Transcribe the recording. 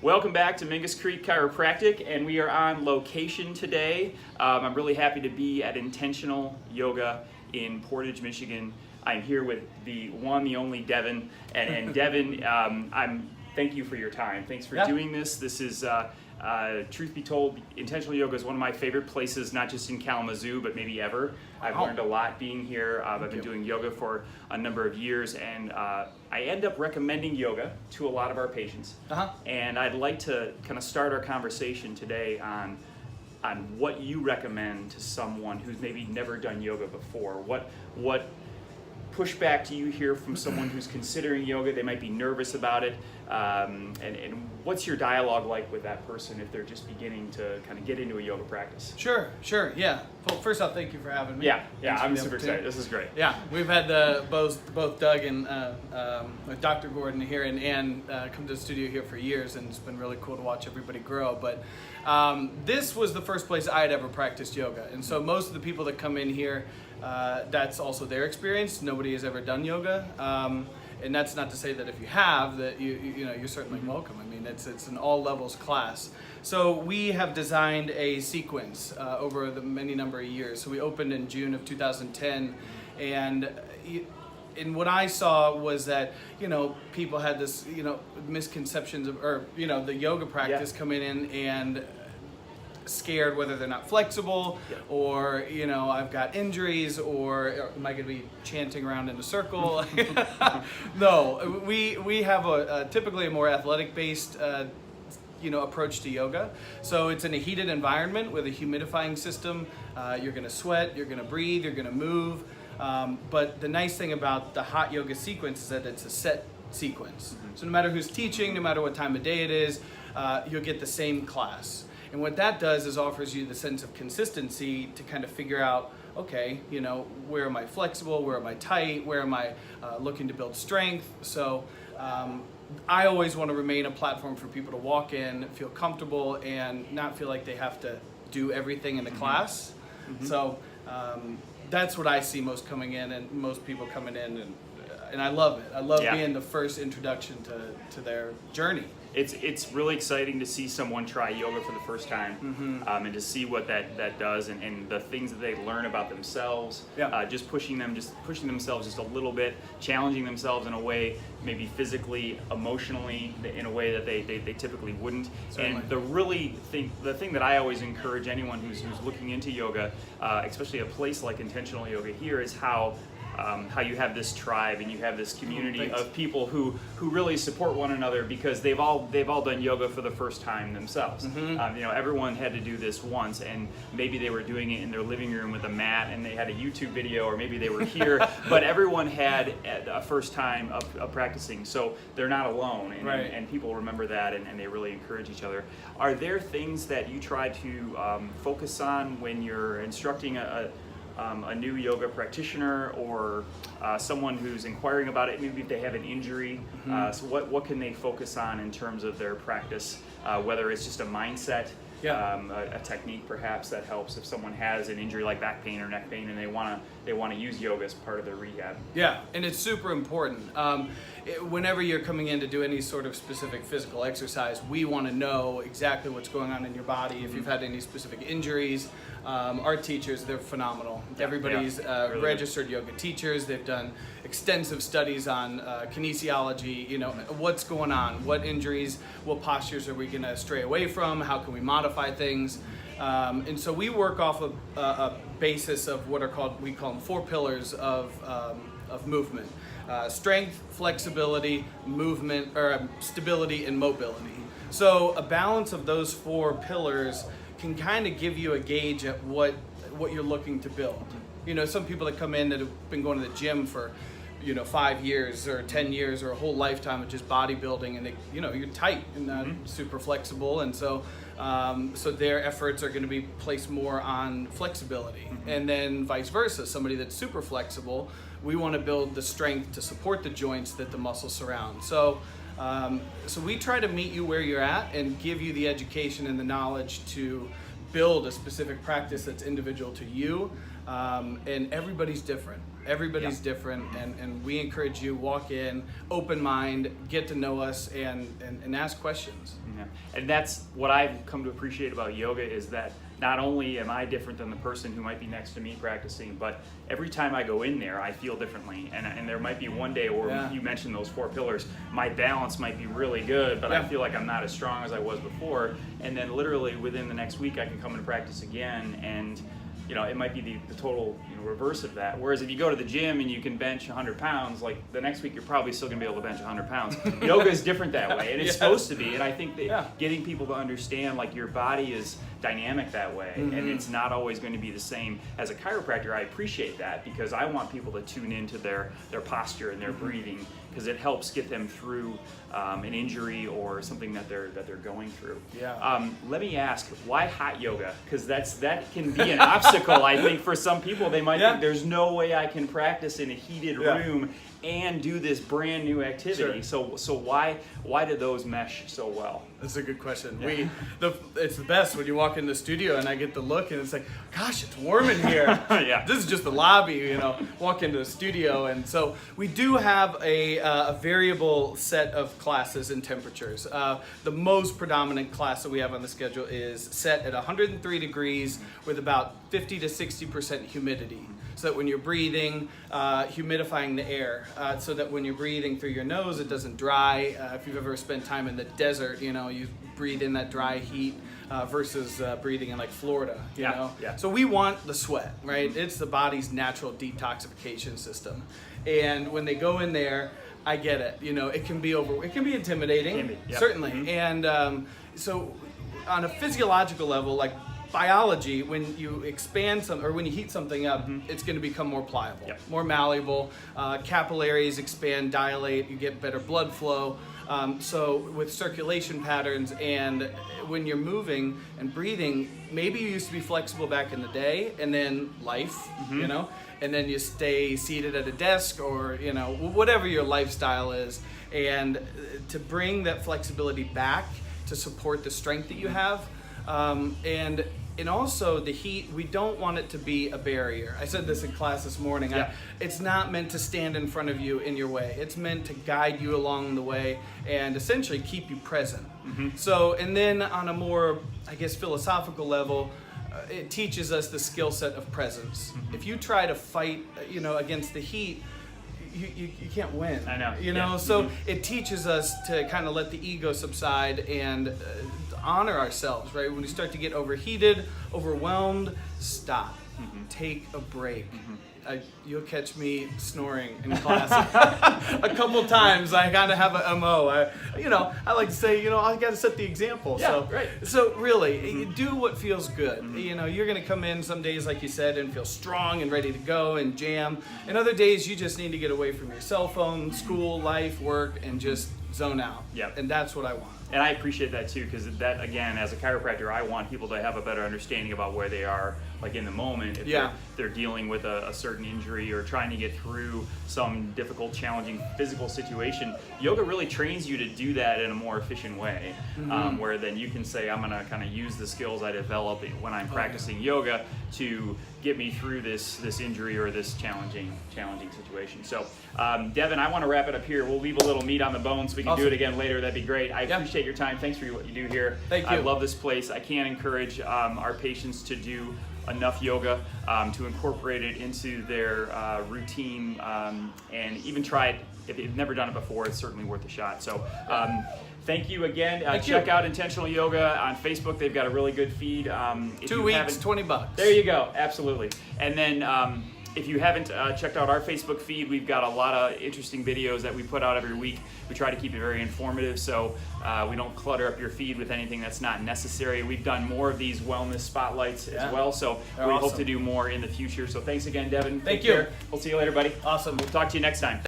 Welcome back to Minges Chiropractic, and we are on location today. I'm really happy to be at Intentional Yoga in Portage, Michigan. I'm here with the one, the only Devon, and Devon, thank you for your time. Thanks for doing this. This is, truth be told, Intentional Yoga is one of my favorite places, not just in Kalamazoo, but maybe ever. I've learned a lot being here. I've been doing yoga for a number of years, and I end up recommending yoga to a lot of our patients. And I'd like to kind of start our conversation today on what you recommend to someone who's maybe never done yoga before. What pushback do you hear from someone who's considering yoga? They might be nervous about it. And what's your dialogue like with that person if they're just beginning to kind of get into a yoga practice? Sure, yeah. Well, first off, thank you for having me. Yeah, I'm super excited. This is great. Yeah, we've had both Doug and Dr. Gordon here and come to the studio here for years, and it's been really cool to watch everybody grow. But this was the first place I had ever practiced yoga, and so most of the people that come in here, that's also their experience. Nobody has ever done yoga. And that's not to say that if you have, that you're certainly welcome. I mean, it's an all levels class. So we have designed a sequence over the many number of years. So we opened in June of 2010, and what I saw was that people had this misconceptions of the yoga practice coming in and scared whether they're not flexible or I've got injuries or am I going to be chanting around in a circle. No, we have a typically a more athletic based approach to yoga. So it's in a heated environment with a humidifying system. You're going to sweat, you're going to breathe, you're going to move, but the nice thing about the hot yoga sequence is that it's a set sequence. So no matter who's teaching, no matter what time of day it is, you'll get the same class. And what that does is offers you the sense of consistency to kind of figure out, okay, where am I flexible, where am I tight, where am I looking to build strength. So I always want to remain a platform for people to walk in, feel comfortable, and not feel like they have to do everything in the class. So that's what I see most coming in, and most people coming in, and I love it. I love being the first introduction to their journey. It's really exciting to see someone try yoga for the first time, and to see what that does, and the things that they learn about themselves. Just pushing themselves just a little bit, challenging themselves in a way, maybe physically, emotionally, in a way that they typically wouldn't. Certainly. And the thing that I always encourage anyone who's looking into yoga, especially a place like Intentional Yoga here, is how you have this tribe and you have this community of people who really support one another because they've all done yoga for the first time themselves. Everyone had to do this once, and maybe they were doing it in their living room with a mat and they had a YouTube video, or maybe they were here, but everyone had a first time of practicing, so they're not alone, and people remember that, and they really encourage each other. Are there things that you try to focus on when you're instructing a new yoga practitioner or someone who's inquiring about it, maybe if they have an injury? So what can they focus on in terms of their practice, whether it's just a mindset, a technique perhaps that helps if someone has an injury like back pain or neck pain and they want to use yoga as part of their rehab? Yeah, and it's super important. Whenever you're coming in to do any sort of specific physical exercise, we want to know exactly what's going on in your body. If you've had any specific injuries, our teachers, they're phenomenal. Everybody's really registered yoga teachers. They've done extensive studies on kinesiology, what's going on, what injuries, what postures are we going to stray away from, how can we modify things. And so we work off of a basis of we call them 4 pillars of movement. Strength, flexibility, movement, or stability, and mobility. So a balance of those 4 pillars can kind of give you a gauge at what you're looking to build. Some people that come in that have been going to the gym for 5 years or 10 years or a whole lifetime of just bodybuilding, and you're tight and not super flexible, and so their efforts are going to be placed more on flexibility. And then vice versa, somebody that's super flexible, we want to build the strength to support the joints that the muscles surround. So we try to meet you where you're at and give you the education and the knowledge to build a specific practice that's individual to you. And everybody's different. Everybody's different, and we encourage you, walk in, open mind, get to know us, and ask questions. Yeah. And that's what I've come to appreciate about yoga, is that not only am I different than the person who might be next to me practicing, but every time I go in there, I feel differently. And there might be one day where you mentioned those 4 pillars, my balance might be really good, but I feel like I'm not as strong as I was before. And then literally within the next week, I can come and practice again, and it might be the total reverse of that. Whereas if you go to the gym and you can bench 100 pounds, like the next week you're probably still gonna be able to bench 100 pounds. Yoga is different that way, and it's supposed to be. And I think that getting people to understand, like, your body is dynamic that way, and it's not always going to be the same. As a chiropractor, I appreciate that, because I want people to tune into their posture and their breathing, because it helps get them through an injury or something that they're going through. Let me ask, why hot yoga? Because that can be an obstacle, I think, for some people. They might think there's no way I can practice in a heated room and do this brand new activity. So why do those mesh so well? That's a good question. It's the best when you walk in the studio and I get the look and it's like, gosh, it's warm in here. This is just the lobby, walk into the studio. And so we do have a variable set of classes and temperatures. The most predominant class that we have on the schedule is set at 103 degrees with about 50 to 60% humidity. So that when you're breathing, humidifying the air, so that when you're breathing through your nose, it doesn't dry. If you've ever spent time in the desert, you breathe in that dry heat versus breathing in like Florida, you know? So we want the sweat, right? It's the body's natural detoxification system. And when they go in there, I get it. It can be intimidating, certainly. And so on a physiological level, like biology, when you expand when you heat something up, it's going to become more pliable, more malleable. Capillaries expand, dilate. You get better blood flow. So with circulation patterns, and when you're moving and breathing, maybe you used to be flexible back in the day, and then life, and then you stay seated at a desk or whatever your lifestyle is, and to bring that flexibility back to support the strength that you have. And also the heat, we don't want it to be a barrier. I said this in class this morning. It's not meant to stand in front of you in your way. It's meant to guide you along the way and essentially keep you present. So, and then on a more, I guess, philosophical level, it teaches us the skill set of presence. If you try to fight, against the heat, you can't win. I know. So it teaches us to kind of let the ego subside and honor ourselves, right? When we start to get overheated, overwhelmed, stop. Take a break. You'll catch me snoring in class a couple times. I gotta have a MO. I like to say, I gotta set the example. So really, do what feels good. You're gonna come in some days, like you said, and feel strong and ready to go and jam. And other days, you just need to get away from your cell phone, school, life, work, and just zone out. And that's what I want. And I appreciate that too, because that, again, as a chiropractor, I want people to have a better understanding about where they are, like in the moment. If they're dealing with a certain injury or trying to get through some difficult, challenging physical situation, yoga really trains you to do that in a more efficient way, where then you can say, I'm going to kind of use the skills I develop when I'm practicing yoga to get me through this injury or this challenging situation. So, Devon, I want to wrap it up here. We'll leave a little meat on the bone so we can do it again later. That'd be great. I appreciate your time. Thanks for what you do here. Thank you. I love this place. I can't encourage our patients to do enough yoga, to incorporate it into their routine, and even try it. If you've never done it before, it's certainly worth a shot. So thank you again. Check out Intentional Yoga on Facebook. They've got a really good feed. 2 weeks, $20. There you go. Absolutely. And then if you haven't checked out our Facebook feed, we've got a lot of interesting videos that we put out every week. We try to keep it very informative, so we don't clutter up your feed with anything that's not necessary. We've done more of these wellness spotlights as well, so we hope to do more in the future. So thanks again, Devon. Thank you. We'll see you later, buddy. Awesome. We'll talk to you next time.